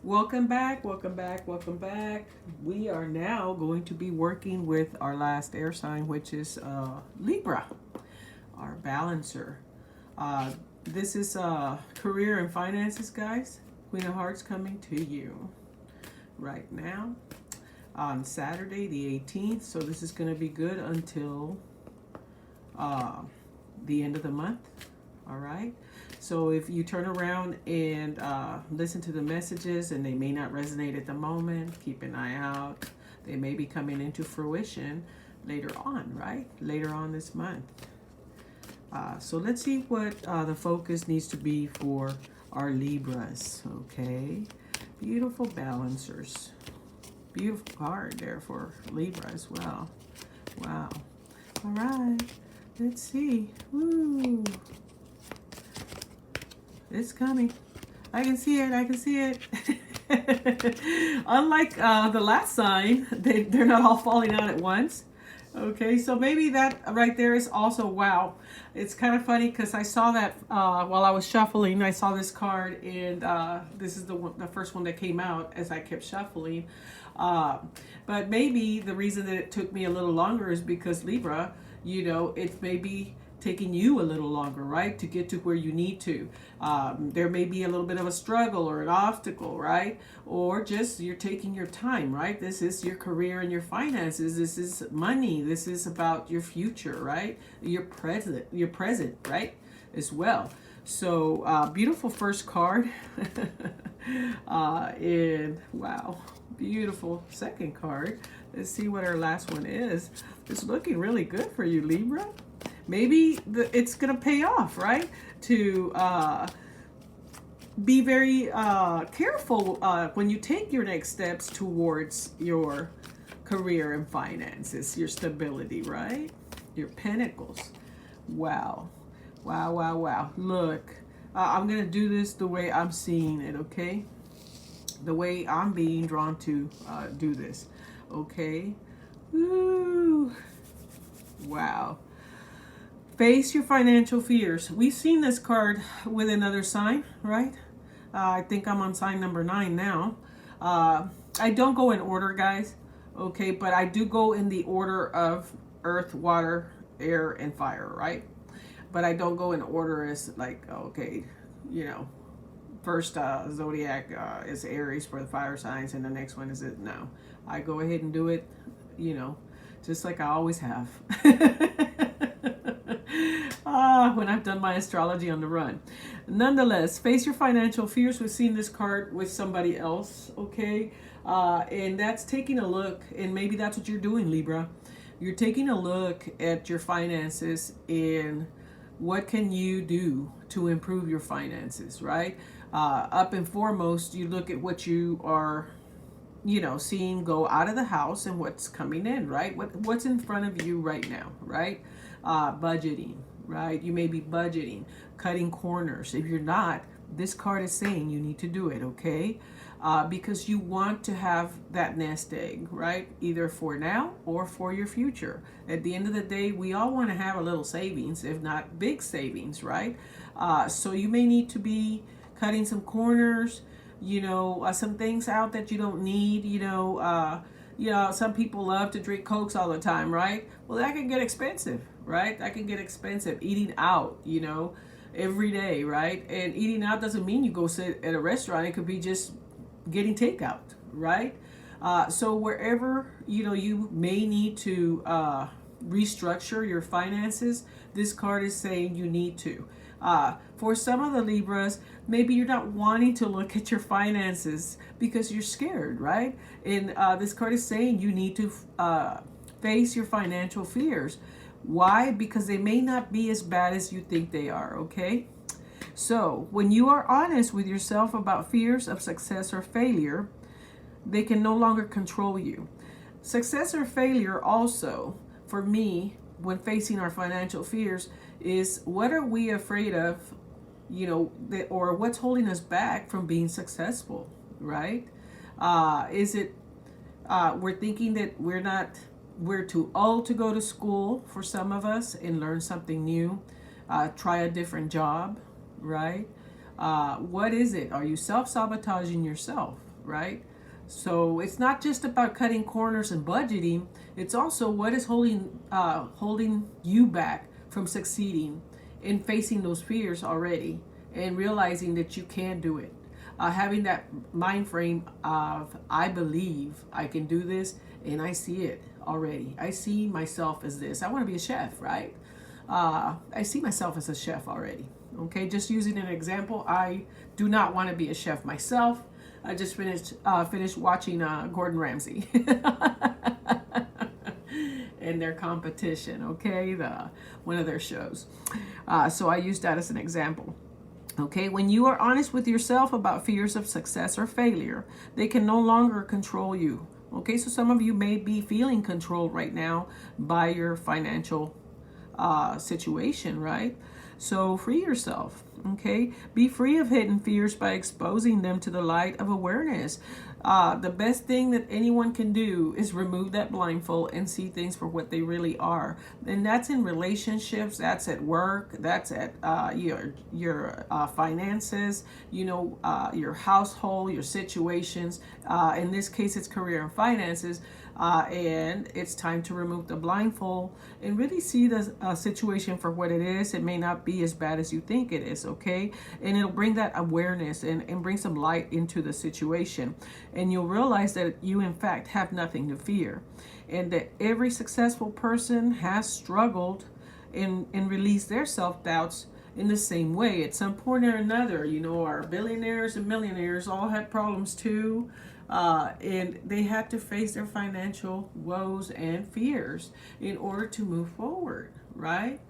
Welcome back, welcome back, welcome back. We are now going to be working with our last air sign, which is Libra, our balancer. Uh, this is career and finances, guys. Queen of Hearts coming to you right now on Saturday, the 18th. So this is going to be good until uh, the end of the month. All right. So if you turn around and listen to the messages and they may not resonate at the moment, keep an eye out. They may be coming into fruition later on, right? Later on this month. So let's see what the focus needs to be for our Libras, okay? Beautiful balancers. Beautiful card there for Libra as well. Wow. All right. Let's see. Woo. It's coming. I can see it. I can see it. Unlike the last sign, they're not all falling out at once. Okay, so maybe that right there is also wow. It's kind of funny because I saw that while I was shuffling. I saw this card, and this is the first one that came out as I kept shuffling. But maybe the reason that it took me a little longer is because Libra, it's maybe taking you a little longer, right, to get to where you need to. There may be a little bit of a struggle or an obstacle, right? Or just you're taking your time, right? This is your career and your finances. This is money. This is about your future, right? Your present, right? As well. So beautiful first card. And wow, beautiful second card. Let's see what our last one is. It's looking really good for you, Libra. Maybe it's going to pay off, right? To be very careful when you take your next steps towards your career and finances, your stability, right? Your pentacles. Wow. Wow, wow, wow. Look, I'm going to do this the way I'm seeing it, okay? The way I'm being drawn to do this, okay? Woo. Wow. Face your financial fears. We've seen this card with another sign, right? I think I'm on sign number 9 now. I don't go in order, guys, okay? But I do go in the order of earth, water, air, and fire, right? But I don't go in order as like, okay, first zodiac is Aries for the fire signs, and the next one is it. No, I go ahead and do it, just like I always have. When I've done my astrology on the run. Nonetheless, face your financial fears. We've seen this card with somebody else, okay? And that's taking a look, and maybe that's what you're doing, Libra. You're taking a look at your finances and what can you do to improve your finances, right? Up and foremost, you look at what you are seeing go out of the house and what's coming in, right? What's in front of you right now, right? Budgeting, right? You may be budgeting, cutting corners. If you're not, this card is saying you need to do it, okay? Because you want to have that nest egg, right? Either for now or for your future. At the end of the day, we all want to have a little savings, if not big savings, right? So you may need to be cutting some corners, some things out that you don't need, some people love to drink Cokes all the time, right? Well, that can get expensive, right? That can get expensive. Eating out, every day, right? And eating out doesn't mean you go sit at a restaurant. It could be just getting takeout, right? So wherever, you may need to restructure your finances, this card is saying you need to. For some of the Libras, maybe you're not wanting to look at your finances because you're scared, right? And this card is saying you need to face your financial fears. Why? Because they may not be as bad as you think they are, okay? So when you are honest with yourself about fears of success or failure, they can no longer control you. Success or failure also, for me, when facing our financial fears, is what are we afraid of, or what's holding us back from being successful, right? Is it we're thinking that we're too old to go to school for some of us and learn something new, try a different job, right? What is it? Are you self-sabotaging yourself, right? So it's not just about cutting corners and budgeting. It's also what is holding you back from succeeding in facing those fears already and realizing that you can do it. Having that mind frame of I believe I can do this, and I see it already. I see myself as this. I want to be a chef, right? I see myself as a chef already. Okay, just using an example, I do not want to be a chef myself. I just finished watching Gordon Ramsay and their competition. Okay, one of their shows. So I use that as an example. Okay, when you are honest with yourself about fears of success or failure, they can no longer control you. Okay, so some of you may be feeling controlled right now by your financial situation, right? So free yourself, okay? Be free of hidden fears by exposing them to the light of awareness. The best thing that anyone can do is remove that blindfold and see things for what they really are. And that's in relationships, that's at work, that's at your finances, your household, your situations. In this case, it's career and finances. And it's time to remove the blindfold and really see the situation for what it is. It may not be as bad as you think it is, okay? And it'll bring that awareness and bring some light into the situation. And you'll realize that you, in fact, have nothing to fear. And that every successful person has struggled and released their self-doubts in the same way at some point or another. Our billionaires and millionaires all had problems too. And they had to face their financial woes and fears in order to move forward, right?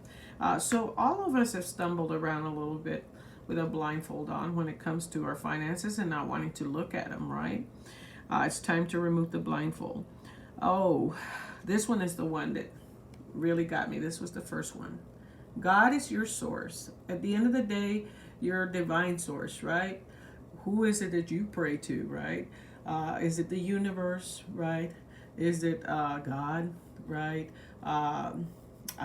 So all of us have stumbled around a little bit with a blindfold on when it comes to our finances and not wanting to look at them, right? It's time to remove the blindfold. Oh, this one is the one that really got me. This was the first one. God is your source. At the end of the day, you're a divine source, right? Who is it that you pray to, right? Is it the universe, right? Is it God, right? A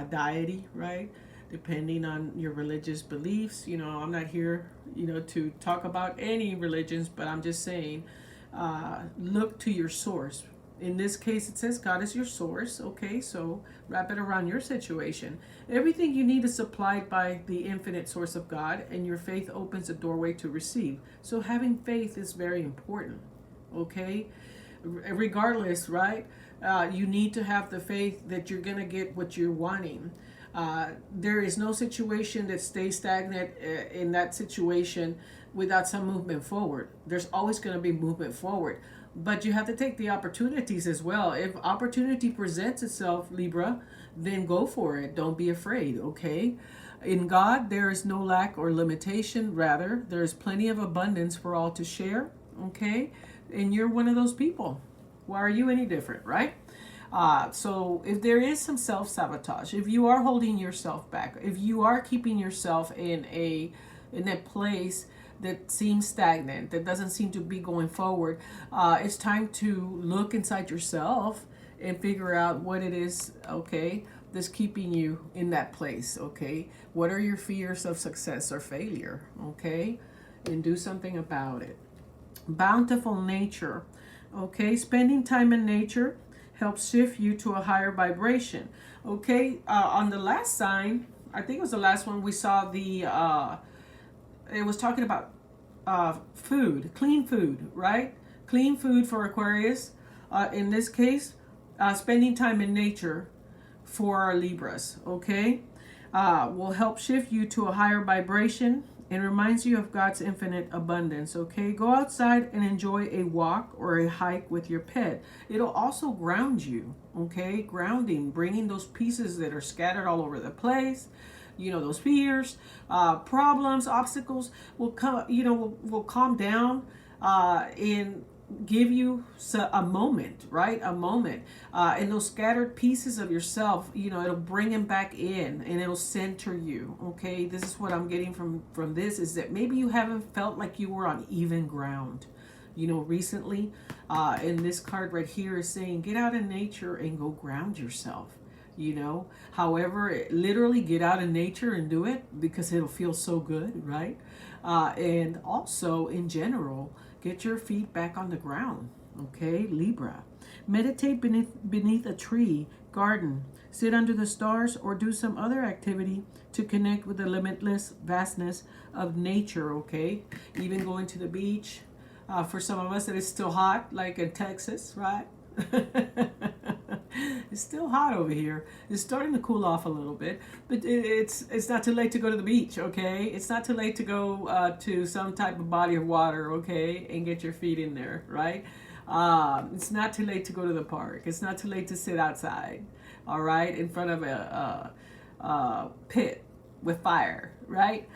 deity, right? Depending on your religious beliefs. I'm not here, to talk about any religions, but I'm just saying, look to your source. In this case, it says God is your source. Okay, so wrap it around your situation. Everything you need is supplied by the infinite source of God, and your faith opens a doorway to receive. So having faith is very important. Okay, regardless, right? You need to have the faith that you're going to get what you're wanting. There is no situation that stays stagnant in that situation without some movement forward. There's always going to be movement forward, but you have to take the opportunities as well. If opportunity presents itself, Libra, then go for it. Don't be afraid, okay? In God, there is no lack or limitation. Rather, there is plenty of abundance for all to share, okay? And you're one of those people. Why are you any different, right? So if there is some self-sabotage, if you are holding yourself back, if you are keeping yourself in a place that seems stagnant, that doesn't seem to be going forward, it's time to look inside yourself and figure out what it is, okay, that's keeping you in that place, okay? What are your fears of success or failure, okay? And do something about it. Bountiful nature, okay? Spending time in nature helps shift you to a higher vibration, okay? On the last sign, I think it was the last one, we saw it was talking about food, clean food, right? Clean food for Aquarius. In this case, spending time in nature for our Libras, okay? Will help shift you to a higher vibration and reminds you of God's infinite abundance, okay? Go outside and enjoy a walk or a hike with your pet. It'll also ground you, okay? Grounding, bringing those pieces that are scattered all over the place, those fears, problems, obstacles will come, will calm down and give you a moment, right? A moment. And those scattered pieces of yourself, it'll bring them back in and it'll center you, okay? This is what I'm getting from this, is that maybe you haven't felt like you were on even ground, recently. And this card right here is saying, get out in nature and go ground yourself. However, literally get out in nature and do it because it'll feel so good, right? And also in general, Get your feet back on the ground. Okay, Libra. Meditate beneath a tree, garden, sit under the stars, or do some other activity to connect with the limitless vastness of nature. Okay, even going to the beach. For some of us, that is still hot, like in Texas, right? It's still hot over here. It's starting to cool off a little bit, but it's not too late to go to the beach, okay? It's not too late to go to some type of body of water, okay, and get your feet in there, right? It's not too late to go to the park. It's not too late to sit outside, all right, in front of a pit with fire, right?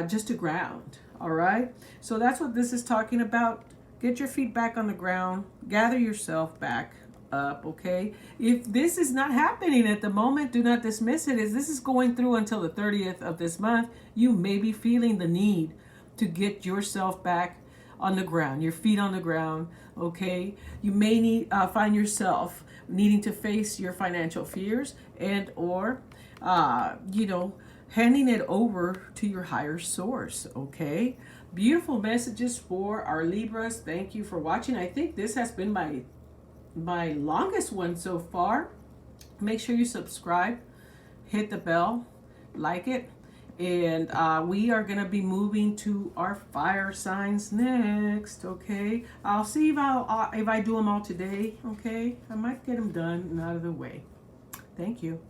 Just to ground, all right? So that's what this is talking about. Get your feet back on the ground. Gather yourself back up, okay? If this is not happening at the moment, do not dismiss it. As this is going through until the 30th of this month, you may be feeling the need to get yourself back on the ground, your feet on the ground, okay? You may find yourself needing to face your financial fears and or, handing it over to your higher source, okay? Beautiful messages for our Libras. Thank you for watching. I think this has been my longest one so far. Make sure you subscribe, hit the bell, like it, and we are going to be moving to our fire signs next, okay? I'll see if I do them all today, okay? I might get them done and out of the way. Thank you.